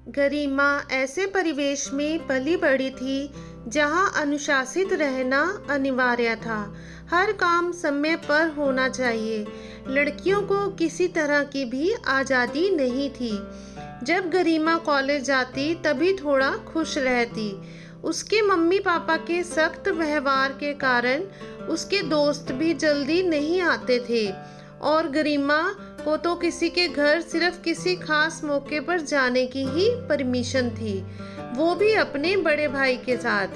गरिमा ऐसे परिवेश में पली बड़ी थी जहां अनुशासित रहना अनिवार्य था। हर काम समय पर होना चाहिए। लड़कियों को किसी तरह की भी आज़ादी नहीं थी। जब गरिमा कॉलेज जाती तभी थोड़ा खुश रहती। उसके मम्मी पापा के सख्त व्यवहार के कारण उसके दोस्त भी जल्दी नहीं आते थे और गरिमा को तो किसी के घर सिर्फ किसी खास मौके पर जाने की ही परमिशन थी, वो भी अपने बड़े भाई के साथ।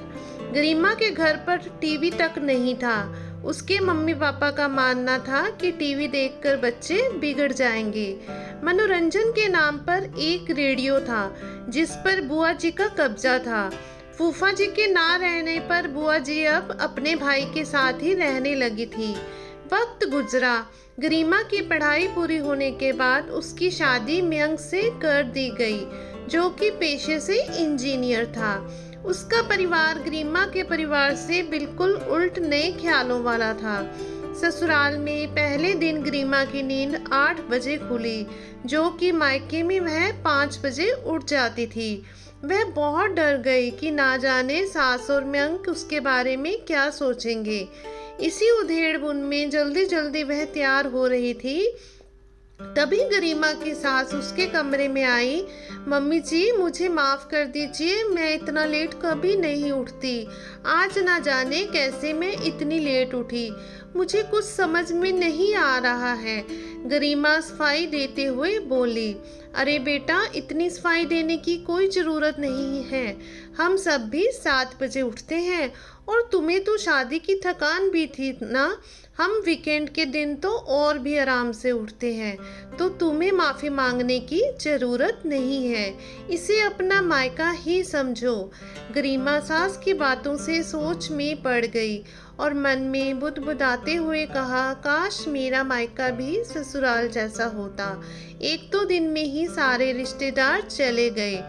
गरिमा के घर पर टीवी तक नहीं था। उसके मम्मी पापा का मानना था कि टीवी देखकर बच्चे बिगड़ जाएंगे। मनोरंजन के नाम पर एक रेडियो था जिस पर बुआ जी का कब्जा था। फूफा जी के ना रहने पर बुआ जी अब अपने भाई के साथ ही रहने लगी थी। वक्त गुजरा। गरिमा की पढ़ाई पूरी होने के बाद उसकी शादी मयंक से कर दी गई, जो कि पेशे से इंजीनियर था। उसका परिवार गरिमा के परिवार से बिल्कुल उल्ट नए ख्यालों वाला था। ससुराल में पहले दिन गरिमा की नींद 8 बजे खुली, जो कि मायके में वह 5 बजे उठ जाती थी। वह बहुत डर गई कि ना जाने सास और मयंक उसके बारे में क्या सोचेंगे। इसी उधेड़-बुन में जल्दी जल्दी वह तैयार हो रही थी, तभी गरिमा की सास उसके कमरे में आई। मम्मी जी, मुझे माफ कर दीजिए, मैं इतना लेट कभी नहीं उठती। आज ना जाने कैसे मैं इतनी लेट उठी, मुझे कुछ समझ में नहीं आ रहा है। गरिमा सफाई देते हुए बोली, अरे बेटा, इतनी सफाई देने की कोई ज़रूरत नहीं है। हम सब भी 7 बजे उठते हैं और तुम्हें तो शादी की थकान भी थी ना। हम वीकेंड के दिन तो और भी आराम से उठते हैं, तो तुम्हें माफ़ी मांगने की ज़रूरत नहीं है। इसे अपना मायका ही समझो। गरिमा सास की बातों से सोच में पड़ गई और मन में बुदबुदाते हुए कहा, काश मेरा मायका भी ससुराल जैसा होता। एक दो दिन में ही सारे रिश्तेदार चले गए।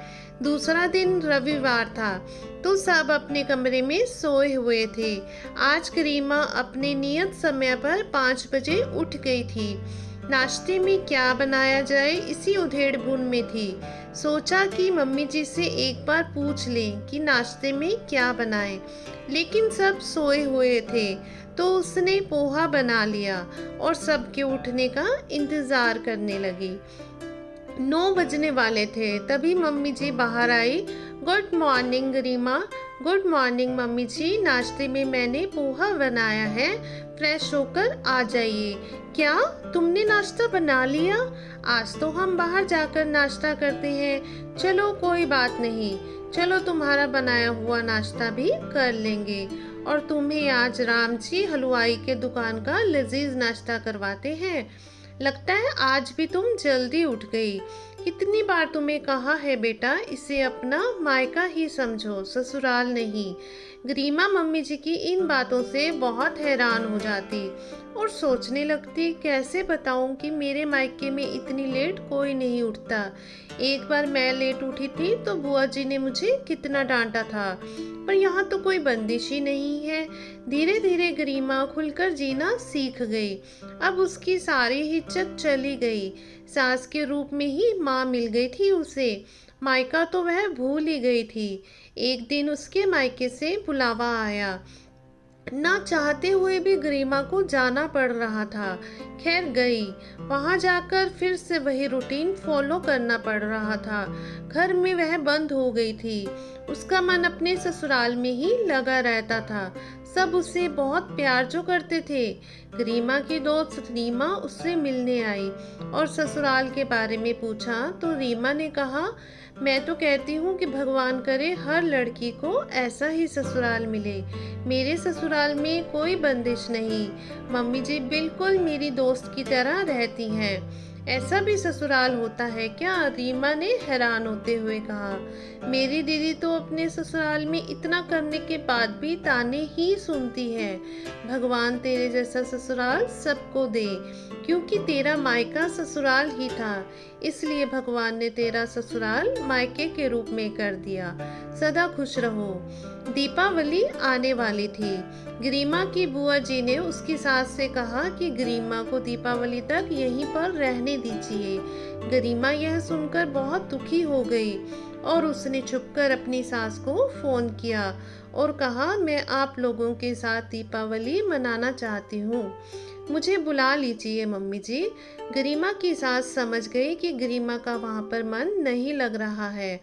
दूसरा दिन रविवार था, तो सब अपने कमरे में सोए हुए थे। आज गरिमा अपने नियत समय पर 5 बजे उठ गई थी। नाश्ते में क्या बनाया जाए, इसी उधेड़-बुन में थी। सोचा कि मम्मी जी से एक बार पूछ लें कि नाश्ते में क्या बनाएं, लेकिन सब सोए हुए थे, तो उसने पोहा बना लिया और सबके उठने का इंतज़ार करने लगी। 9 बजने वाले थे, तभी मम्मी जी बाहर आई। गुड मॉर्निंग गरिमा। गुड मॉर्निंग मम्मी जी, नाश्ते में मैंने पोहा बनाया है, फ्रेश होकर आ जाइए। क्या तुमने नाश्ता बना लिया? आज तो हम बाहर जाकर नाश्ता करते हैं। चलो कोई बात नहीं, चलो तुम्हारा बनाया हुआ नाश्ता भी कर लेंगे और तुम्हें आज राम जी हलवाई के दुकान का लजीज नाश्ता करवाते हैं। लगता है आज भी तुम जल्दी उठ गई। कितनी बार तुम्हें कहा है बेटा, इसे अपना मायका ही समझो, ससुराल नहीं। गरिमा मम्मी जी की इन बातों से बहुत हैरान हो जाती और सोचने लगती, कैसे बताऊं कि मेरे मायके में इतनी लेट कोई नहीं उठता। एक बार मैं लेट उठी थी तो बुआ जी ने मुझे कितना डांटा था, पर यहाँ तो कोई बंदिश ही नहीं है। धीरे धीरे गरिमा खुलकर जीना सीख गई। अब उसकी सारी हिचक चली गई। सास के रूप में ही माँ मिल गई थी उसे। मायका तो वह भूल ही गई थी। एक दिन उसके मायके से बुलावा आया। ना चाहते हुए भी गरिमा को जाना पड़ रहा था। खैर गई। वहां जाकर फिर से वही रूटीन फॉलो करना पड़ रहा था। घर में वह बंद हो गई थी। उसका मन अपने ससुराल में ही लगा रहता था। सब उसे बहुत प्यार जो करते थे। गरिमा की दोस्त रीमा उससे मिलने आई और ससुराल के बारे में पूछा, तो रीमा ने कहा, मैं तो कहती हूँ कि भगवान करे हर लड़की को ऐसा ही ससुराल मिले। मेरे ससुराल में कोई बंदिश नहीं। मम्मी जी बिल्कुल मेरी दोस्त की तरह रहती हैं। ऐसा भी ससुराल होता है क्या? रीमा ने हैरान होते हुए कहा। मेरी दीदी तो अपने ससुराल में इतना करने के बाद भी ताने ही सुनती है। भगवान तेरे जैसा ससुराल सबको दे, क्योंकि तेरा मायका ससुराल ही था, इसलिए भगवान ने तेरा ससुराल मायके के रूप में कर दिया। सदा खुश रहो। दीपावली आने वाली थी। गरिमा की बुआ जी ने उसकी सास से कहा कि गरिमा को दीपावली तक यहीं पर रहने जाने दीजिए। गरिमा यह सुनकर बहुत दुखी हो गई और उसने छुपकर अपनी सास को फोन किया और कहा, मैं आप लोगों के साथ दीपावली मनाना चाहती हूँ, मुझे बुला लीजिए मम्मी जी। गरिमा की सास समझ गई कि गरिमा का वहाँ पर मन नहीं लग रहा है।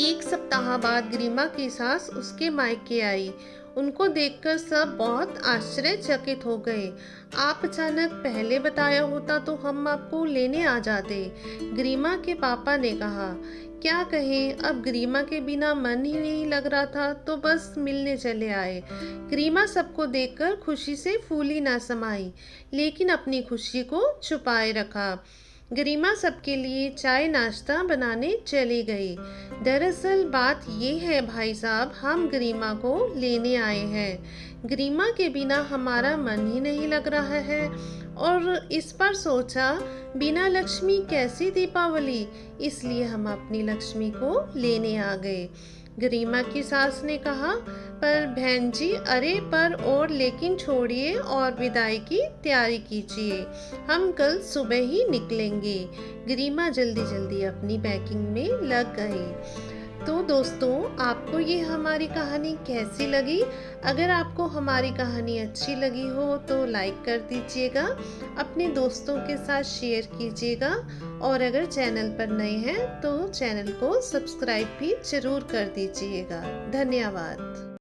एक सप्ताह बाद गरिमा की सास उसके मायके आई। उनको देखकर सब बहुत आश्चर्यचकित हो गए। आप अचानक पहले बताया होता तो हम आपको लेने आ जाते, गरिमा के पापा ने कहा। क्या कहें, अब गरिमा के बिना मन ही नहीं लग रहा था तो बस मिलने चले आए। गरिमा सबको देखकर खुशी से फूली ना समाई, लेकिन अपनी खुशी को छुपाए रखा। गरिमा सबके लिए चाय नाश्ता बनाने चली गई। दरअसल बात ये है भाई साहब, हम गरिमा को लेने आए हैं। गरिमा के बिना हमारा मन ही नहीं लग रहा है और इस पर सोचा, बिना लक्ष्मी कैसी दीपावली, इसलिए हम अपनी लक्ष्मी को लेने आ गए। गरिमा की सास ने कहा, पर बहन जी, अरे पर और लेकिन छोड़िए और विदाई की तैयारी कीजिए, हम कल सुबह ही निकलेंगे। गरिमा जल्दी जल्दी अपनी पैकिंग में लग गई। तो दोस्तों, आपको ये हमारी कहानी कैसी लगी? अगर आपको हमारी कहानी अच्छी लगी हो तो लाइक कर दीजिएगा, अपने दोस्तों के साथ शेयर कीजिएगा और अगर चैनल पर नए हैं तो चैनल को सब्सक्राइब भी जरूर कर दीजिएगा। धन्यवाद।